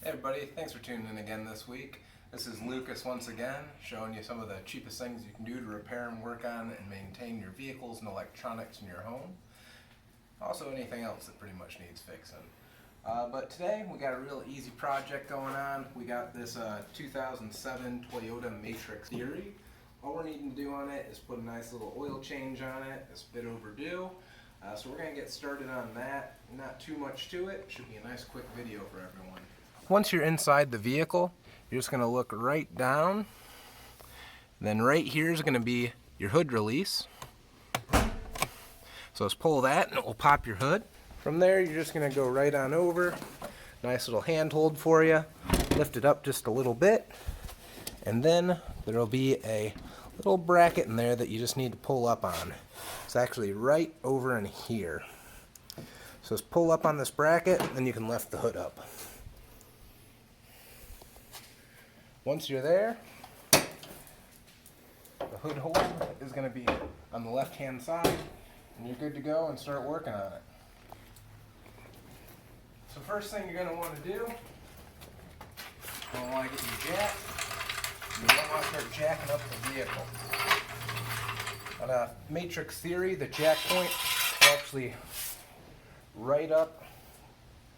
Hey everybody, thanks for tuning in again this week. This is Lucas once again, showing you some of the cheapest things you can do to repair and work on and maintain your vehicles and electronics in your home. Also anything else that pretty much needs fixing. But today we got a real easy project going on. We got this 2007 Toyota Matrix Theory. All we're needing to do on it is put a nice little oil change on it. It's a bit overdue. So we're going to get started on that. Not too much to it. Should be a nice quick video for everyone. Once you're inside the vehicle, you're just going to look right down. Then right here is going to be your hood release. So let's pull that and it will pop your hood. From there you're just going to go right on over. Nice little handhold for you. Lift it up just a little bit. And then there will be a little bracket in there that you just need to pull up on. It's actually right over in here. So just pull up on this bracket, then you can lift the hood up. Once you're there, the hood hole is going to be on the left hand side, and you're good to go and start working on it. So first thing you're going to want to do, you're going to want to get your jack. You don't want to start jacking up the vehicle. On a Matrix Theory, the jack point is actually right up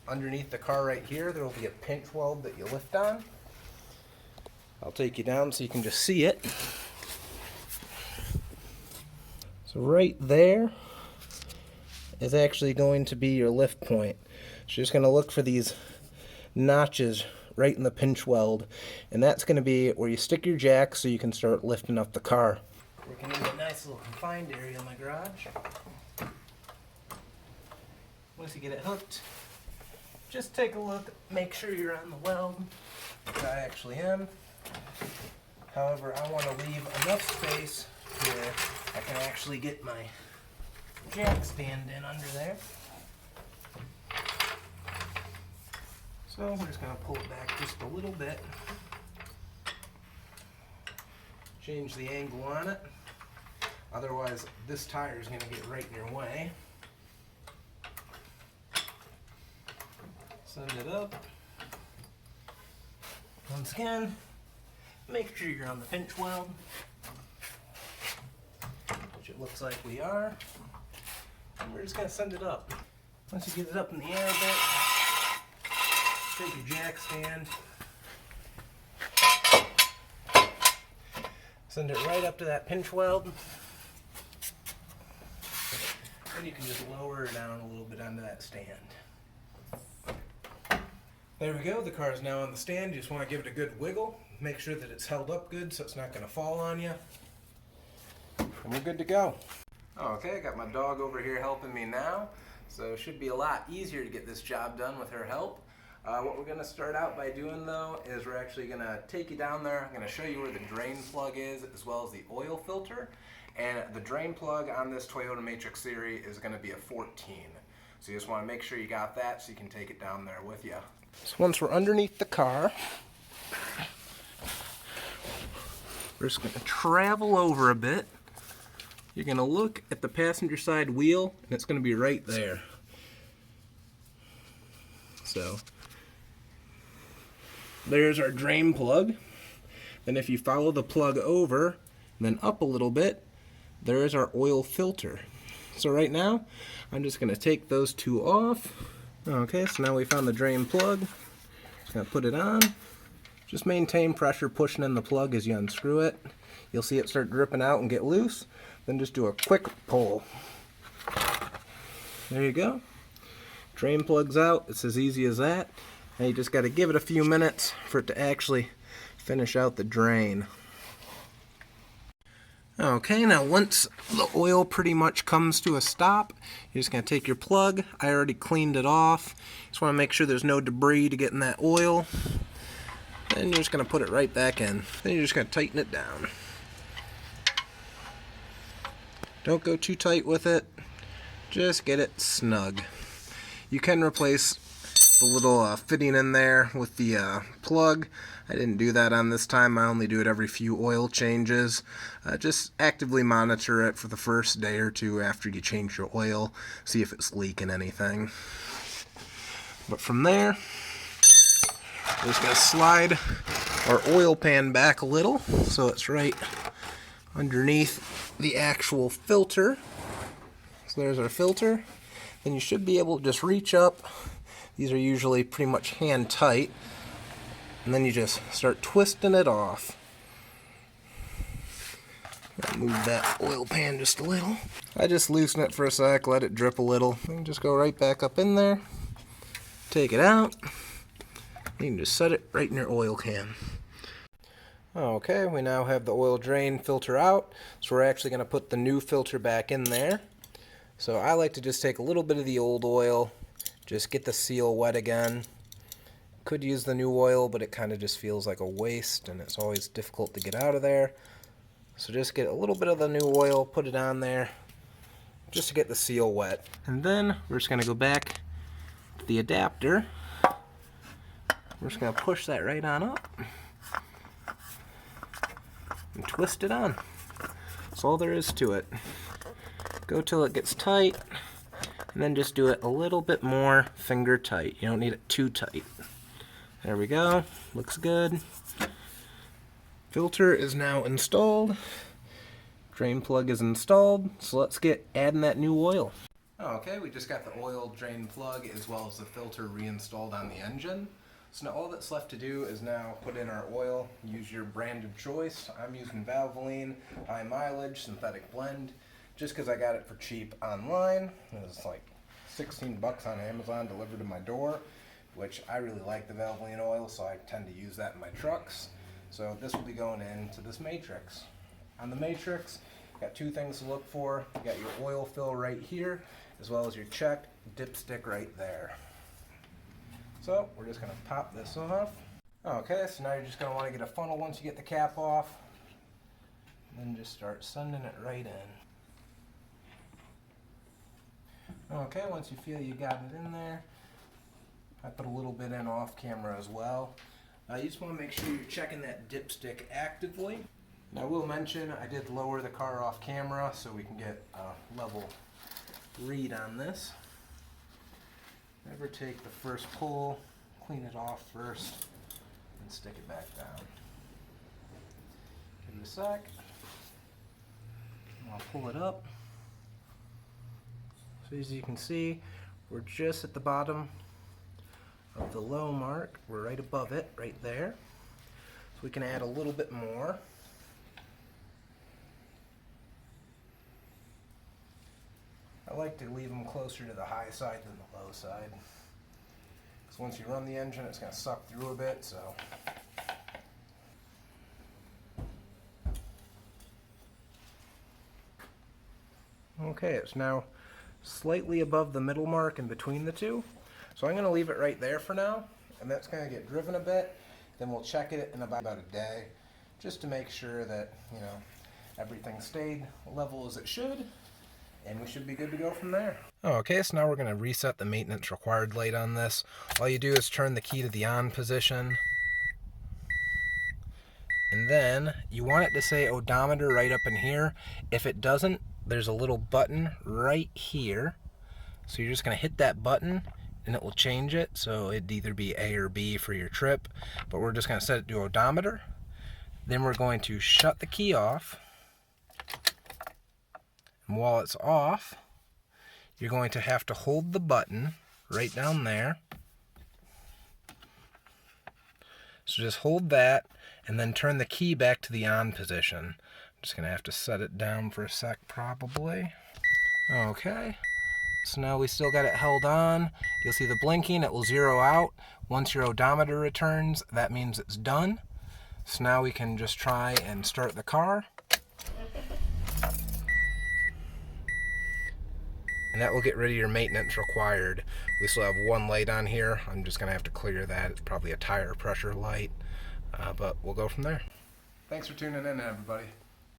underneath the car right here. There will be a pinch weld that you lift on. I'll take you down so you can just see it. So right there is actually going to be your lift point. So you're just going to look for these notches right in the pinch weld, and that's going to be where you stick your jack so you can start lifting up the car. Working in a nice little confined area in my garage. Once you get it hooked, just take a look, make sure you're on the weld, which I actually am. However, I want to leave enough space where I can actually get my jack stand in under there. So we're just going to pull it back just a little bit. Change the angle on it. Otherwise, this tire is going to get right in your way. Send it up. Once again, make sure you're on the pinch weld, which it looks like we are. And we're just going to send it up. Once you get it up in the air a bit, take your jack stand, send it right up to that pinch weld, and you can just lower it down a little bit onto that stand. There we go, the car is now on the stand. You just want to give it a good wiggle, make sure that it's held up good so it's not going to fall on you, and we're good to go. Okay, I got my dog over here helping me now, so it should be a lot easier to get this job done with her help. What we're going to start out by doing though is we're actually going to take you down there. I'm going to show you where the drain plug is as well as the oil filter. And the drain plug on this Toyota Matrix Theory is going to be a 14. So you just want to make sure you got that so you can take it down there with you. So once we're underneath the car, we're just going to travel over a bit. You're going to look at the passenger side wheel and it's going to be right there. So there's our drain plug. Then if you follow the plug over and then up a little bit, there is our oil filter. So right now, I'm just going to take those two off. Okay, so now we found the drain plug. Just going to put it on. Just maintain pressure pushing in the plug as you unscrew it. You'll see it start dripping out and get loose. Then just do a quick pull. There you go. Drain plug's out. It's as easy as that. And you just got to give it a few minutes for it to actually finish out the drain. Okay, now once the oil pretty much comes to a stop, you're just going to take your plug. I already cleaned it off. Just want to make sure there's no debris to get in that oil. Then you're just going to put it right back in. Then you're just going to tighten it down. Don't go too tight with it. Just get it snug. You can replace the little fitting in there with the plug. I didn't do that on this time. I only do it every few oil changes. Just actively monitor it for the first day or two after you change your oil. See if it's leaking anything. But from there, I'm just going to slide our oil pan back a little so it's right underneath the actual filter. So there's our filter. Then you should be able to just reach up. These are usually pretty much hand tight. And then you just start twisting it off. Move that oil pan just a little. I just loosen it for a sec, let it drip a little. And just go right back up in there. Take it out. You can just set it right in your oil can. Okay, we now have the oil drain filter out. So we're actually going to put the new filter back in there. So I like to just take a little bit of the old oil, just get the seal wet again. Could use the new oil, but it kind of just feels like a waste and it's always difficult to get out of there. So just get a little bit of the new oil, put it on there, just to get the seal wet. And then we're just going to go back to the adapter. We're just going to push that right on up and twist it on. That's all there is to it. Go till it gets tight, and then just do it a little bit more finger tight. You don't need it too tight. There we go. Looks good. Filter is now installed. Drain plug is installed. So let's get adding that new oil. Okay, we just got the oil drain plug as well as the filter reinstalled on the engine. So now all that's left to do is now put in our oil. Use your brand of choice. I'm using Valvoline High Mileage Synthetic Blend just because I got it for cheap online. It was like 16 bucks on Amazon delivered to my door, which I really like the Valvoline oil, so I tend to use that in my trucks. So this will be going into this matrix. On the matrix, got two things to look for. You got your oil fill right here, as well as your check dipstick right there. So we're just going to pop this off. Okay, so now you're just going to want to get a funnel once you get the cap off. And then just start sending it right in. Okay, once you feel you got it in there, I put a little bit in off camera as well. You just want to make sure you're checking that dipstick actively. Now I will mention I did lower the car off camera so we can get a level read on this. Never take the first pull, clean it off first, and stick it back down. Give it a sec. I'll pull it up. So as you can see, we're just at the bottom of the low mark. We're right above it, right there. So we can add a little bit more. I like to leave them closer to the high side than the low side. Because once you run the engine, it's going to suck through a bit, so. Okay, it's now slightly above the middle mark in between the two. So I'm going to leave it right there for now, and that's going to get driven a bit. Then we'll check it in about a day, just to make sure that, everything stayed level as it should, and we should be good to go from there. Okay, so now we're going to reset the maintenance required light on this. All you do is turn the key to the on position, and then you want it to say odometer right up in here. If it doesn't, there's a little button right here. So you're just going to hit that button, and it will change it, so it'd either be A or B for your trip, but we're just going to set it to odometer. Then we're going to shut the key off, and while it's off, you're going to have to hold the button right down there. So just hold that, and then turn the key back to the on position. I'm just going to have to set it down for a sec probably. Okay. So now we still got it held on. You'll see the blinking, it will zero out. Once your odometer returns, that means it's done. So now we can just try and start the car. And that will get rid of your maintenance required. We still have one light on here. I'm just gonna have to clear that. It's probably a tire pressure light, but we'll go from there. Thanks for tuning in, everybody.